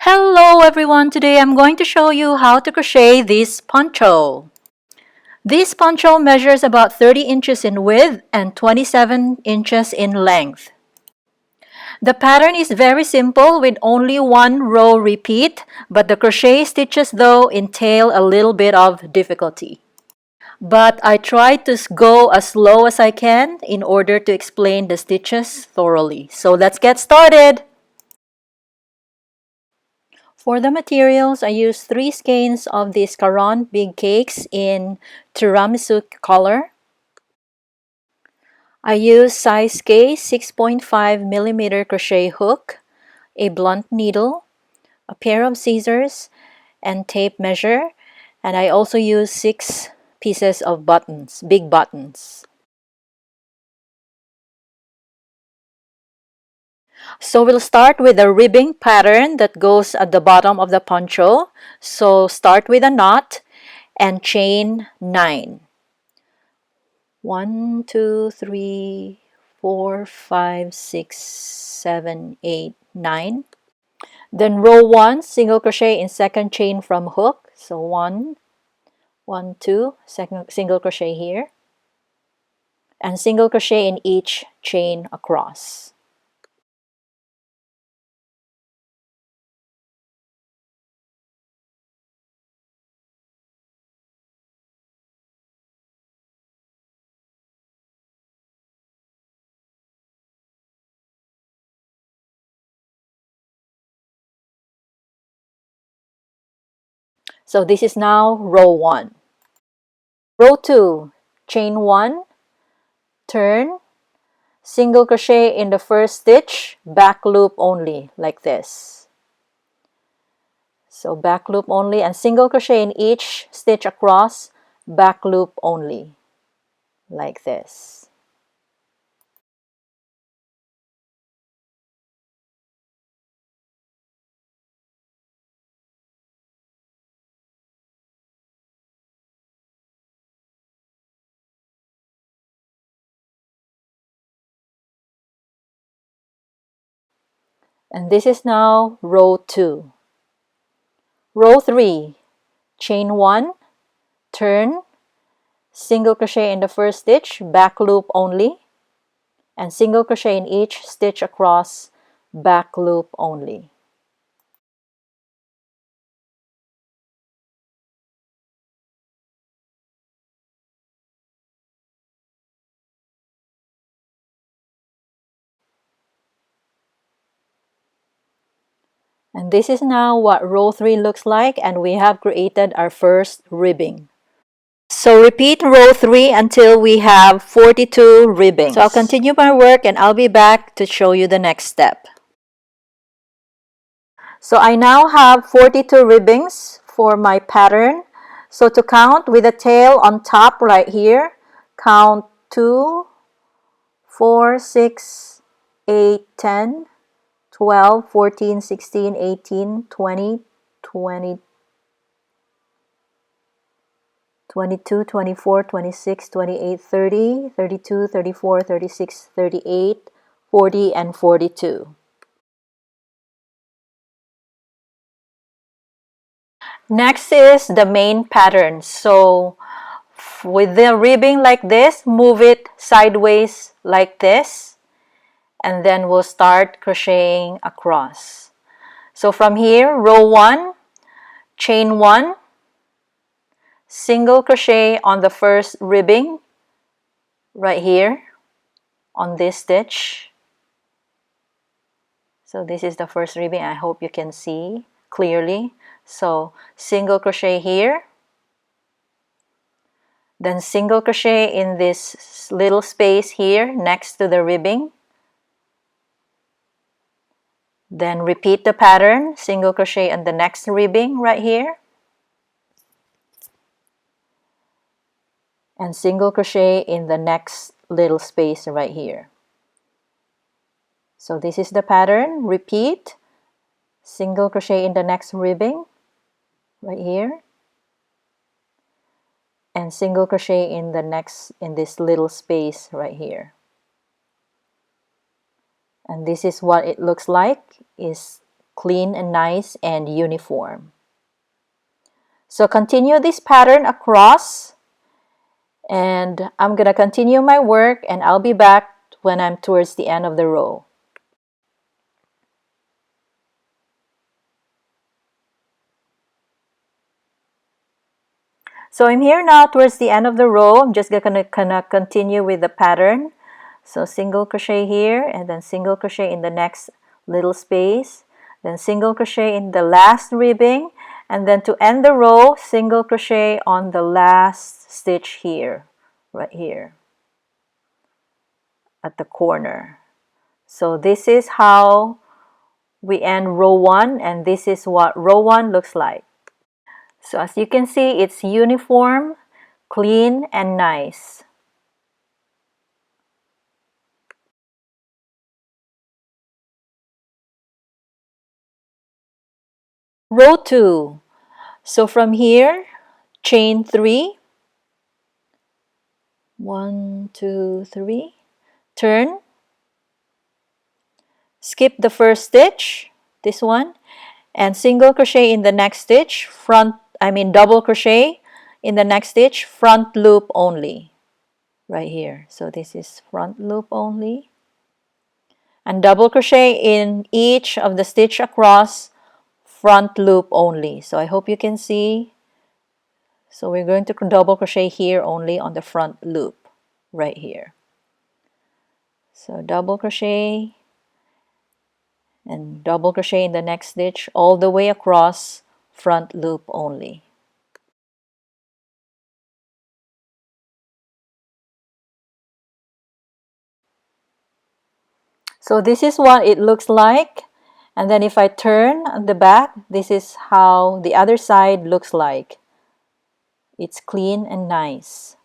Hello everyone! Today I'm going to show you how to crochet this poncho. This poncho measures about 30 inches in width and 27 inches in length. The pattern is very simple with only one row repeat, but the crochet stitches though entail a little bit of difficulty. But I try to go as slow as I can in order to explain the stitches thoroughly. So let's get started! For the materials, I used 3 skeins of these Caron Big Cakes in tiramisu color. I used size K 6.5mm crochet hook, a blunt needle, a pair of scissors, and tape measure, and I also used 6 pieces of buttons, big buttons. So we'll start with a ribbing pattern that goes at the bottom of the poncho. So start with a knot and chain 9. 1, 2, 3, 4, 5, 6, 7, 8, 9. Then row 1, single crochet in second chain from hook. So 1, 1, 2, single crochet here. And single crochet in each chain across. So this is now row 1. Row 2, chain 1, turn, single crochet in the first stitch, back loop only, like this. So back loop only and single crochet in each stitch across, back loop only, like this. And this is now row 2. Row 3, chain 1, turn, single crochet in the first stitch, back loop only, and single crochet in each stitch across, back loop only. And this is now what row 3 looks like, and we have created our first ribbing. So repeat row 3 until we have 42 ribbings. So I'll continue my work and I'll be back to show you the next step. So I now have 42 ribbings for my pattern. So to count with the tail on top right here, count 2, 4, 6, 8, 10, 12, 14, 16, 18, 20, 20, 22, 24, 26, 28, 30, 32, 34, 36, 38, 40, and 42. Next is the main pattern. So with the ribbing like this, move it sideways like this, and then we'll start crocheting across. So from here, row 1, chain 1, single crochet on the first ribbing right here on this stitch. So this is the first ribbing. I hope you can see clearly. So single crochet here, then single crochet in this little space here next to the ribbing, then repeat the pattern, single crochet on the next ribbing right here, and single crochet in the next little space right here. So this is the pattern. Repeat, single crochet in the next ribbing right here, and single crochet in this little space right here. And this is what it looks like, is clean and nice and uniform. So continue this pattern across, and I'm gonna continue my work, and I'll be back when I'm towards the end of the row. So I'm here now towards the end of the row. I'm just gonna continue with the pattern. So single crochet here, and then single crochet in the next little space, then single crochet in the last ribbing, and then to end the row, single crochet on the last stitch here, right here at the corner. So this is how we end row 1, and this is what row 1 looks like. So as you can see, it's uniform, clean, and nice. Row 2. So from here, chain 3. 1, 2, 3. Turn. Skip the first stitch, this one, and single crochet in the next stitch, double crochet in the next stitch, front loop only, right here. So this is front loop only, and double crochet in each of the stitch across, front loop only. So I hope you can see. So we're going to double crochet here only on the front loop, right here. So double crochet and double crochet in the next stitch all the way across, front loop only. So this is what it looks like, and then if I turn on the back, this is how the other side looks like. It's clean and nice.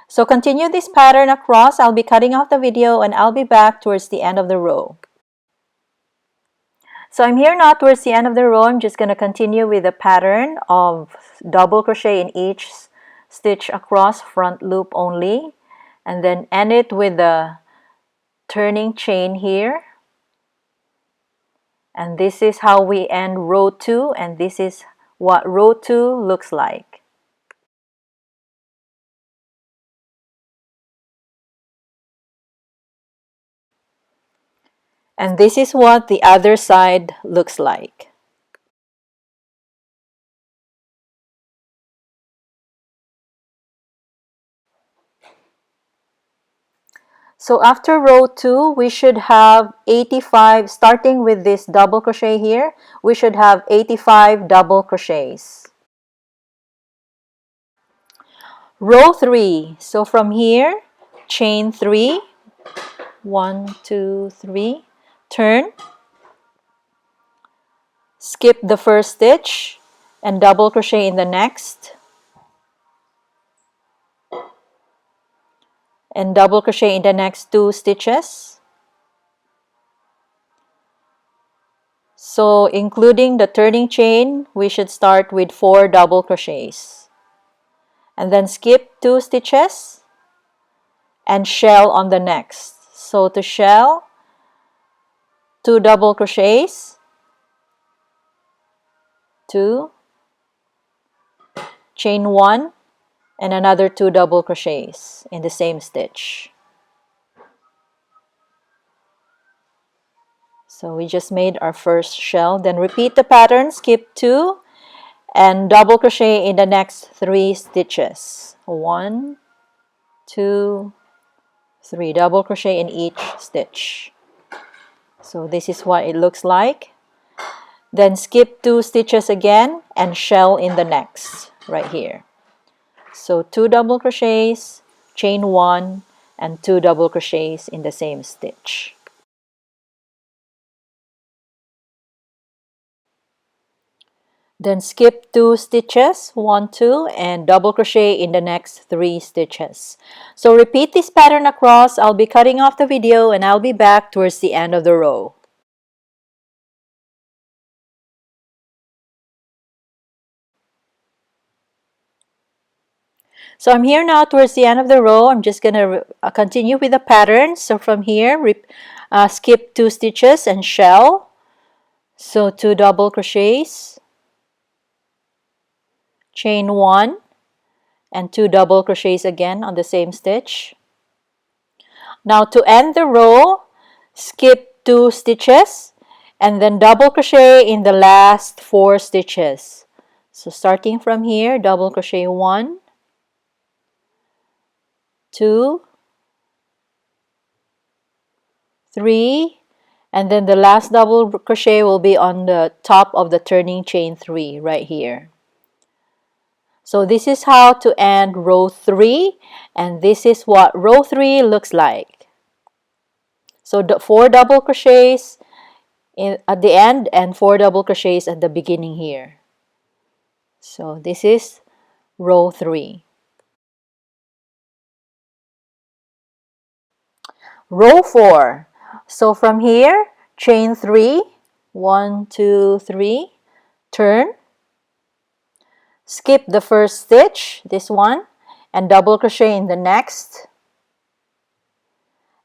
So continue this pattern across. I'll be cutting off the video, and I'll be back towards the end of the row. So I'm here now towards the end of the row. I'm just going to continue with the pattern of double crochet in each stitch across, front loop only, and then end it with the turning chain here. And this is how we end row 2, and this is what row 2 looks like. And this is what the other side looks like. So after row 2, we should have 85, starting with this double crochet here, we should have 85 double crochets. Row 3, so from here, chain 3, 1, 2, 3, turn, skip the first stitch, and double crochet in the next, and double crochet in the next 2 stitches. So including the turning chain, we should start with 4 double crochets. And then skip 2 stitches and shell on the next. So to shell, 2 double crochets, 2, chain 1, and another 2 double crochets in the same stitch. So we just made our first shell. Then repeat the pattern, skip 2, and double crochet in the next 3 stitches. 1, 2, 3. Double crochet in each stitch. So this is what it looks like. Then skip 2 stitches again and shell in the next, right here. So 2 double crochets, chain 1, and 2 double crochets in the same stitch. Then skip 2 stitches, 1, 2, and double crochet in the next 3 stitches. So repeat this pattern across. I'll be cutting off the video, and I'll be back towards the end of the row. So I'm here now towards the end of the row. I'm just going to continue with the pattern. So from here, skip 2 stitches and shell. So 2 double crochets, chain 1, and 2 double crochets again on the same stitch. Now to end the row, skip 2 stitches and then double crochet in the last 4 stitches. So starting from here, double crochet 1, 2, 3, and then the last double crochet will be on the top of the turning chain 3 right here. So this is how to end row 3, and this is what row 3 looks like. So 4 double crochets at the end and 4 double crochets at the beginning here. So this is row 3. Row 4. So from here, chain 3, 1, 2, 3, turn, skip the first stitch, this one, and double crochet in the next,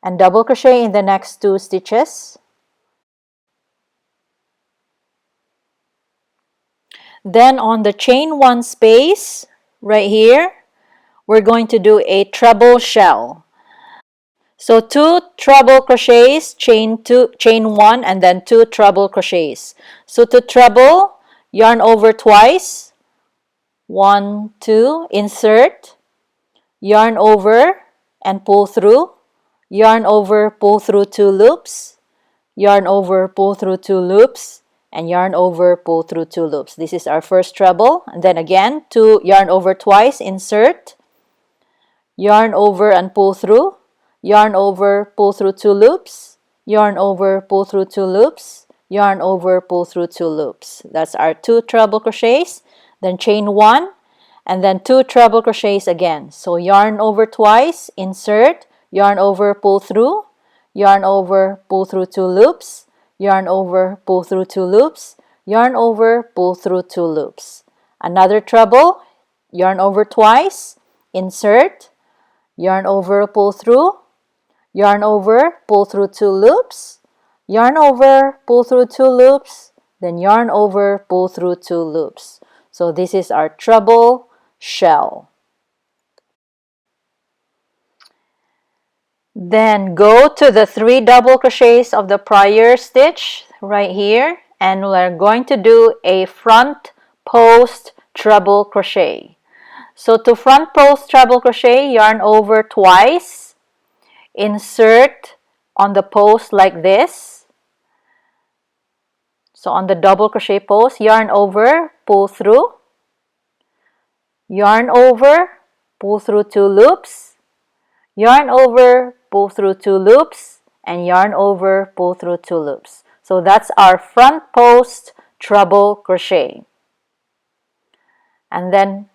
and double crochet in the next 2 stitches. Then on the chain 1 space right here, we're going to do a treble shell. So 2 treble crochets, chain 1, and then 2 treble crochets. So to treble, yarn over twice, 1, 2, insert, yarn over and pull through, yarn over, pull through 2 loops, yarn over, pull through 2 loops, and yarn over, pull through 2 loops. This is our first treble. And then again, 2 yarn over twice, insert, yarn over and pull through, yarn over, pull through 2 loops, yarn over, pull through 2 loops, yarn over, pull through 2 loops. That's our 2 treble crochets. Then chain 1, and then 2 treble crochets again. So yarn over twice, insert, yarn over, pull through, yarn over, pull through 2 loops, yarn over, pull through 2 loops, yarn over, pull through 2 loops. Another treble, yarn over twice, insert, yarn over, pull through, yarn over, pull through 2 loops, yarn over, pull through 2 loops, then yarn over, pull through 2 loops. So this is our treble shell. Then go to the 3 double crochets of the prior stitch right here, and we're going to do a front post treble crochet. So to front post treble crochet, yarn over twice, insert on the post like this. So on the double crochet post, yarn over, pull through, yarn over, pull through 2 loops, yarn over, pull through 2 loops, and yarn over, pull through 2 loops. So that's our front post treble crochet. And then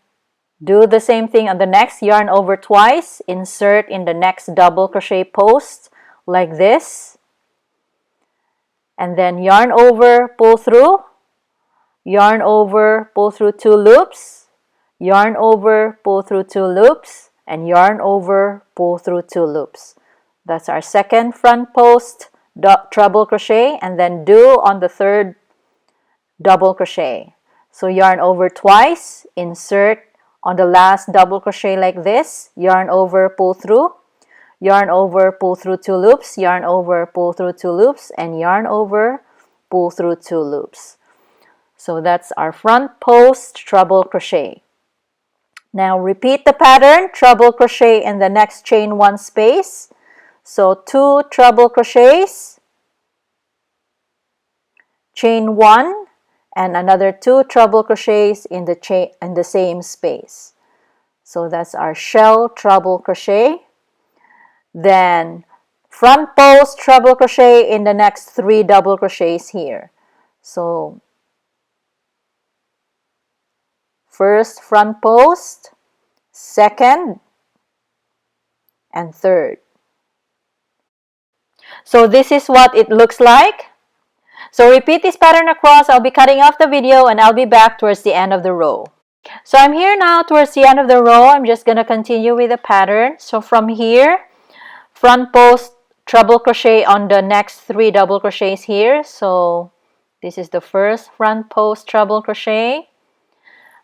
do the same thing on the next, yarn over twice, insert in the next double crochet post like this, and then yarn over, pull through, yarn over, pull through 2 loops, yarn over, pull through 2 loops, and yarn over, pull through 2 loops. That's our second front post treble crochet, and then do on the third double crochet. So yarn over twice, insert on the last double crochet like this, yarn over, pull through, yarn over, pull through 2 loops, yarn over, pull through 2 loops, and yarn over, pull through 2 loops. So that's our front post treble crochet. Now repeat the pattern, treble crochet in the next chain 1 space. So 2 treble crochets, chain 1, and another 2 treble crochets in the same space. So that's our shell treble crochet. Then front post treble crochet in the next 3 double crochets here. So first front post, second, and third. So this is what it looks like. So repeat this pattern across. I'll be cutting off the video and I'll be back towards the end of the row. So I'm here now towards the end of the row. I'm just going to continue with the pattern. So from here, front post treble crochet on the next 3 double crochets here. So This is the first front post treble crochet,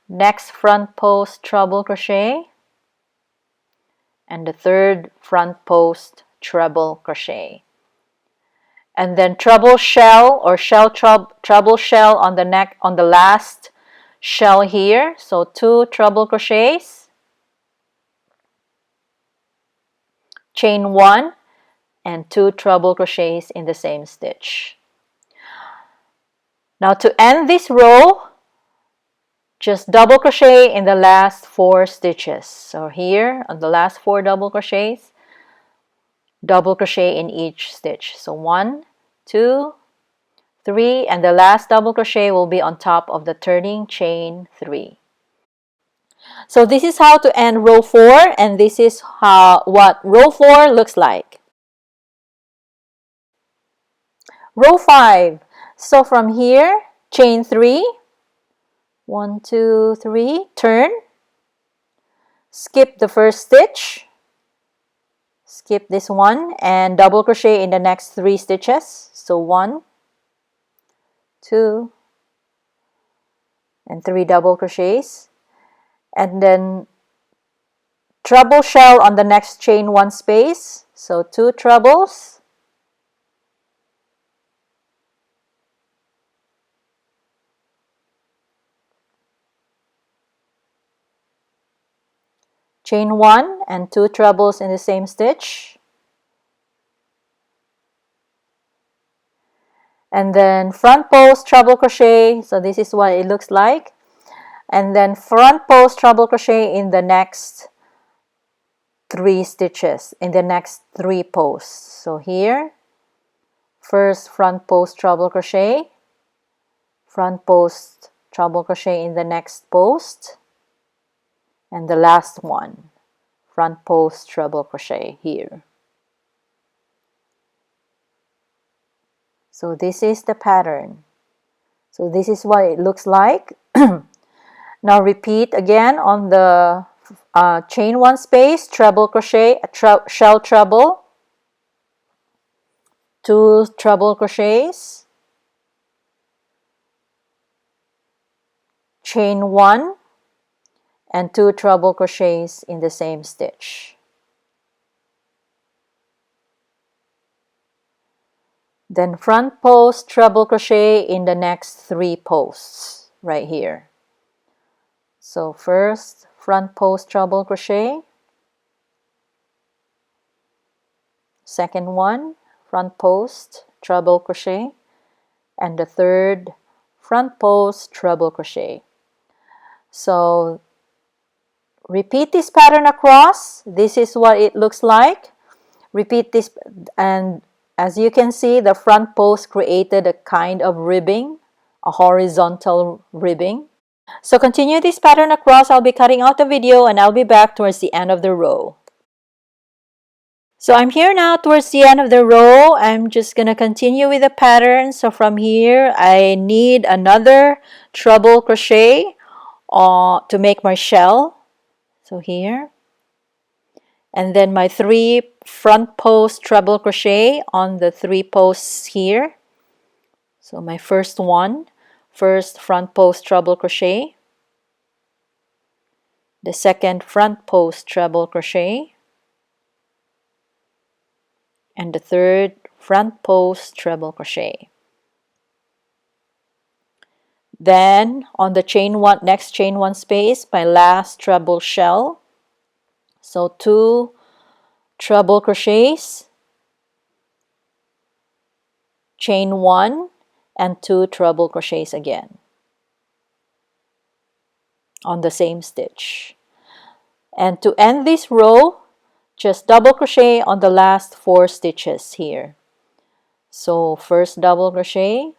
next front post treble crochet, and the third front post treble crochet. And then treble shell or treble shell on the neck on the last shell here. So 2 treble crochets, chain 1, and 2 treble crochets in the same stitch. Now to end this row, just double crochet in the last 4 stitches. So here on the last 4 double crochets, double crochet in each stitch. So 1, 2, 3, and the last double crochet will be on top of the turning chain 3. So this is how to end row 4, and this is what row 4 looks like. Row 5. So from here, chain 3, 1, 2, 3, turn, skip the first stitch, skip this one, and double crochet in the next 3 stitches. So 1, 2, and 3 double crochets, and then treble shell on the next chain 1 space. So 2 trebles, chain 1 and 2 trebles in the same stitch, and then front post treble crochet. So this is what it looks like, and then front post treble crochet in the next 3 stitches, in the next 3 posts. So here, first front post treble crochet, front post treble crochet in the next post, and the last one, front post treble crochet here. So this is the pattern. So this is what it looks like. Now repeat again on the chain 1 space, treble crochet, shell treble, 2 treble crochets, chain 1, and 2 treble crochets in the same stitch. Then front post treble crochet in the next 3 posts right here. So first front post treble crochet, second one front post treble crochet, and the third front post treble crochet. So repeat this pattern across. This is what it looks like. Repeat this, and as you can see, the front post created a kind of ribbing, a horizontal ribbing. So continue this pattern across. I'll be cutting out the video and I'll be back towards the end of the row. So I'm here now towards the end of the row. I'm just going to continue with the pattern. So from here, I need another treble crochet to make my shell. So here, and then my 3 front post treble crochet on the 3 posts here. So my first one, first front post treble crochet, the second front post treble crochet, and the third front post treble crochet. Then on the chain 1, next chain 1 space, my last treble shell. So 2 treble crochets, chain 1, and 2 treble crochets again on the same stitch. And to end this row, just double crochet on the last 4 stitches here. So first double crochet,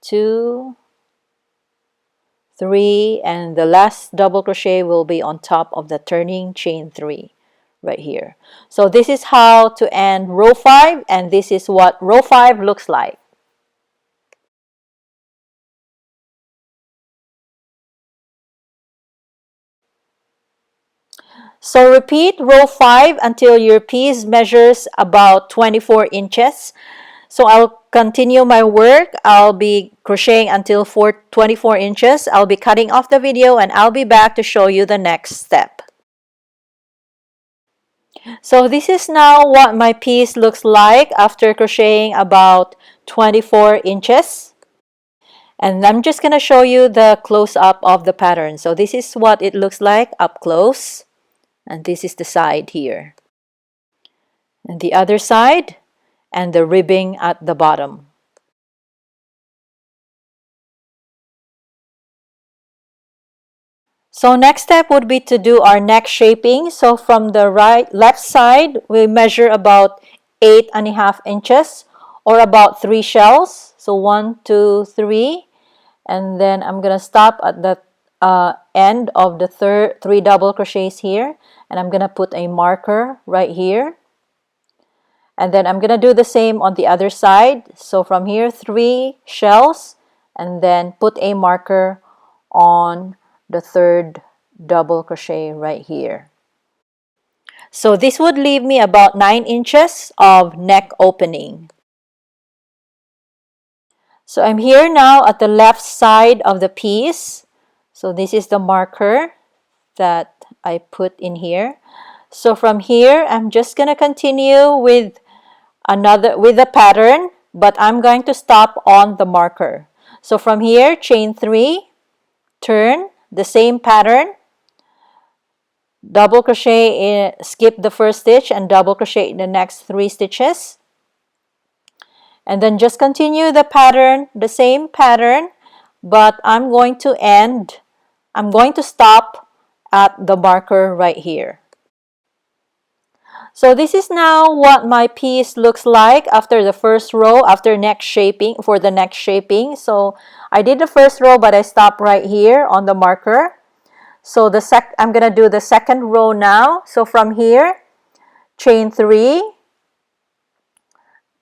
2, 3, and the last double crochet will be on top of the turning chain 3 right here. So this is how to end row 5, and this is what row 5 looks like. So repeat row 5 until your piece measures about 24 inches. So I'll continue my work. I'll be crocheting until 24 inches. I'll be cutting off the video and I'll be back to show you the next step. So this is now what my piece looks like after crocheting about 24 inches. And I'm just going to show you the close-up of the pattern. So this is what it looks like up close. And this is the side here. And the other side and the ribbing at the bottom. So next step would be to do our neck shaping. So from the left side, we measure about 8.5 inches or about 3 shells. So 1, 2, 3. And then I'm going to stop at the end of the 3 double crochets here. And I'm going to put a marker right here. And then I'm going to do the same on the other side. So from here, 3 shells. And then put a marker on the 3rd double crochet right here. So this would leave me about 9 inches of neck opening. So I'm here now at the left side of the piece. So this is the marker that I put in here. So from here, I'm just going to continue with the pattern, but I'm going to stop on the marker. So from here, chain 3, turn, the same pattern, double crochet, skip the first stitch and double crochet in the next 3 stitches. And then just continue the pattern, the same pattern, but I'm going to stop at the marker right here. So this is now what my piece looks like after the first row, after neck shaping, for the neck shaping. So I did the first row, but I stopped right here on the marker. So I'm going to do the second row now. So from here, chain 3,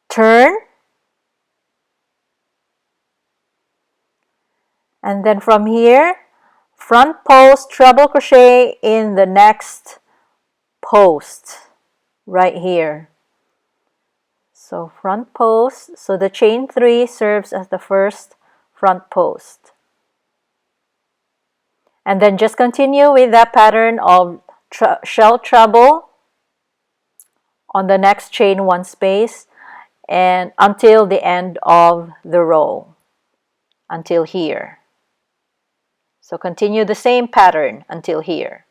turn, and then from here, front post, treble crochet in the next post right here. So front post, so the chain 3 serves as the first front post. And then just continue with that pattern of shell treble on the next chain 1 space and until the end of the row, until here. So continue the same pattern until here.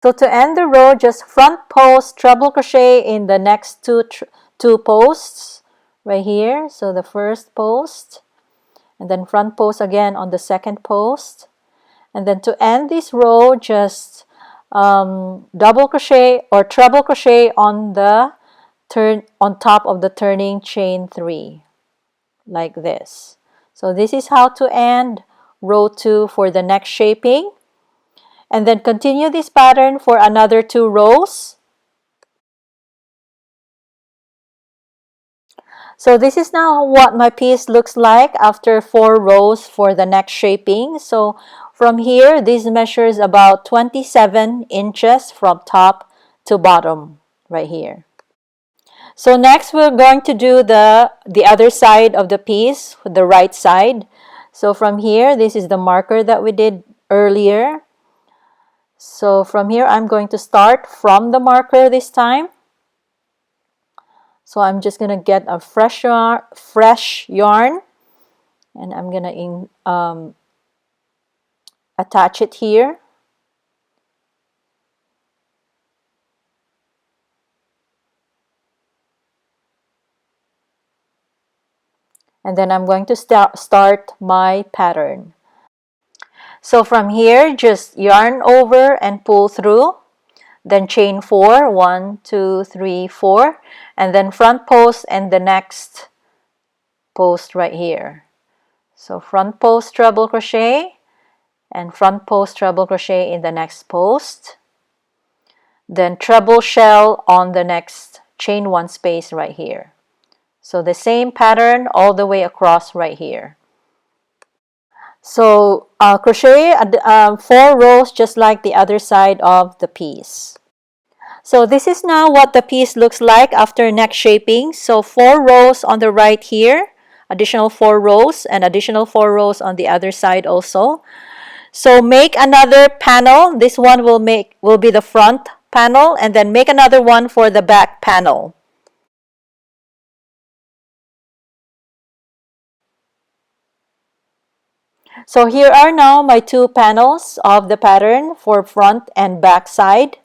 So to end the row, just front post, treble crochet in the next two posts right here. So the first post, and then front post again on the second post. And then to end this row, just double crochet or treble crochet on the on top of the turning chain 3, like this. So this is how to end row 2 for the neck shaping. And then continue this pattern for another 2 rows. So this is now what my piece looks like after 4 rows for the neck shaping. So from here, this measures about 27 inches from top to bottom right here. So next we're going to do the other side of the piece, the right side. So from here, this is the marker that we did earlier. So from here, I'm going to start from the marker this time. So I'm just going to get a fresh yarn and I'm going to attach it here. And then I'm going to start my pattern. So from here, just yarn over and pull through. Then chain 4, 1, 2, 3, 4, and then front post and the next post right here. So front post treble crochet and front post treble crochet in the next post. Then treble shell on the next chain 1 space right here. So the same pattern all the way across right here. So crochet 4 rows just like the other side of the piece. So this is now what the piece looks like after neck shaping. So 4 rows on the right here, additional 4 rows, and additional 4 rows on the other side also. So make another panel. This one will be the front panel, and then make another one for the back panel. So here are now my 2 panels of the pattern for front and back side.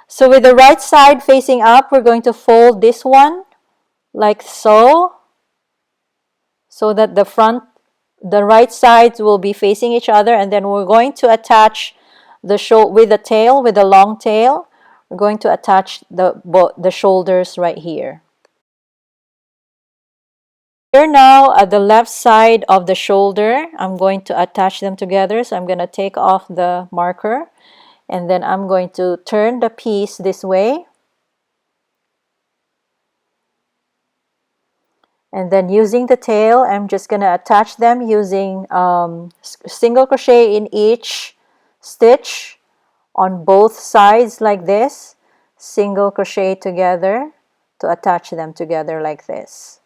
So with the right side facing up, we're going to fold this one like so that the right sides will be facing each other, and then we're going to attach with the tail, with the long tail, we're going to attach the shoulders right here. Here now at the left side of the shoulder, I'm going to attach them together. So I'm going to take off the marker, and then I'm going to turn the piece this way. And then using the tail, I'm just going to attach them using single crochet in each stitch on both sides like this. Single crochet together to attach them together like this.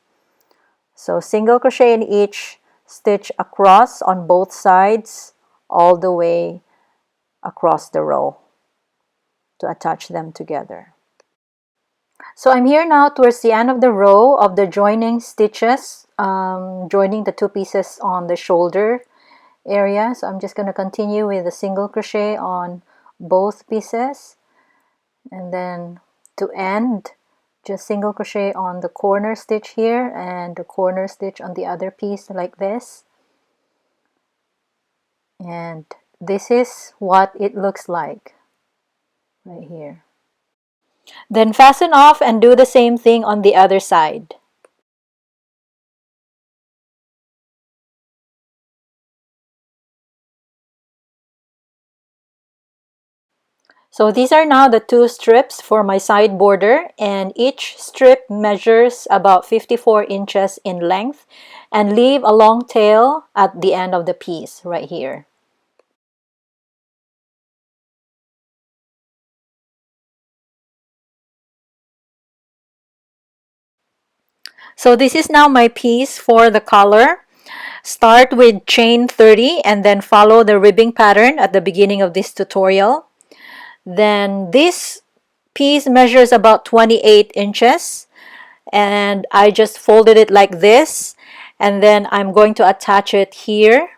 So single crochet in each stitch across on both sides all the way across the row to attach them together. So I'm here now towards the end of the row of the joining stitches, joining the 2 pieces on the shoulder area. So I'm just going to continue with a single crochet on both pieces, and then to end, just single crochet on the corner stitch here and the corner stitch on the other piece like this. And this is what it looks like right here. Then fasten off and do the same thing on the other side. So these are now the 2 strips for my side border, and each strip measures about 54 inches in length, and leave a long tail at the end of the piece right here. So this is now my piece for the collar. Start with chain 30 and then follow the ribbing pattern at the beginning of this tutorial. Then this piece measures about 28 inches, and I just folded it like this, and then I'm going to attach it here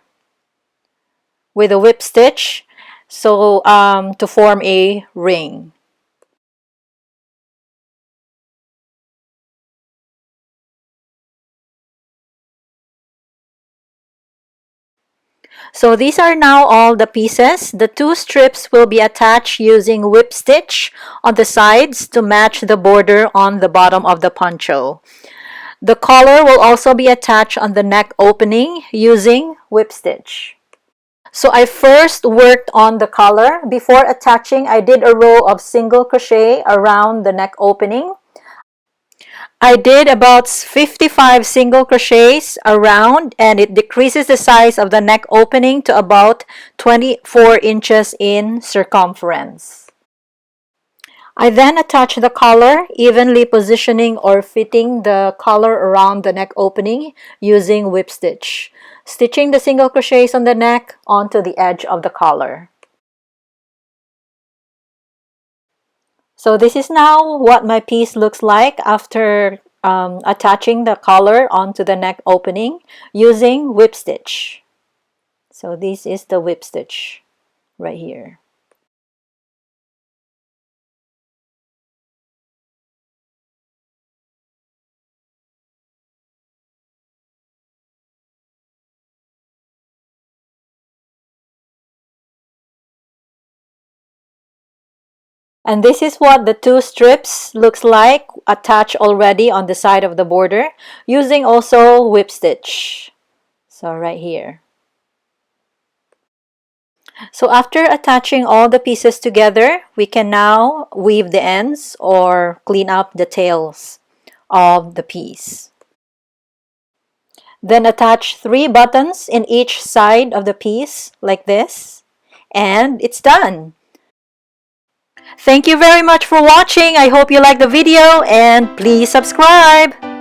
with a whip stitch to form a ring. So these are now all the pieces. The 2 strips will be attached using whip stitch on the sides to match the border on the bottom of the poncho. The collar will also be attached on the neck opening using whip stitch. So I first worked on the collar. Before attaching, I did a row of single crochet around the neck opening. I did about 55 single crochets around, and it decreases the size of the neck opening to about 24 inches in circumference. I then attach the collar, evenly positioning or fitting the collar around the neck opening using whip stitch, stitching the single crochets on the neck onto the edge of the collar. So this is now what my piece looks like after attaching the collar onto the neck opening using whip stitch. So this is the whip stitch right here. And this is what the 2 strips looks like attached already on the side of the border using also whip stitch. So right here. So after attaching all the pieces together, we can now weave the ends or clean up the tails of the piece. Then attach 3 buttons in each side of the piece like this. And it's done. Thank you very much for watching. I hope you liked the video and please subscribe.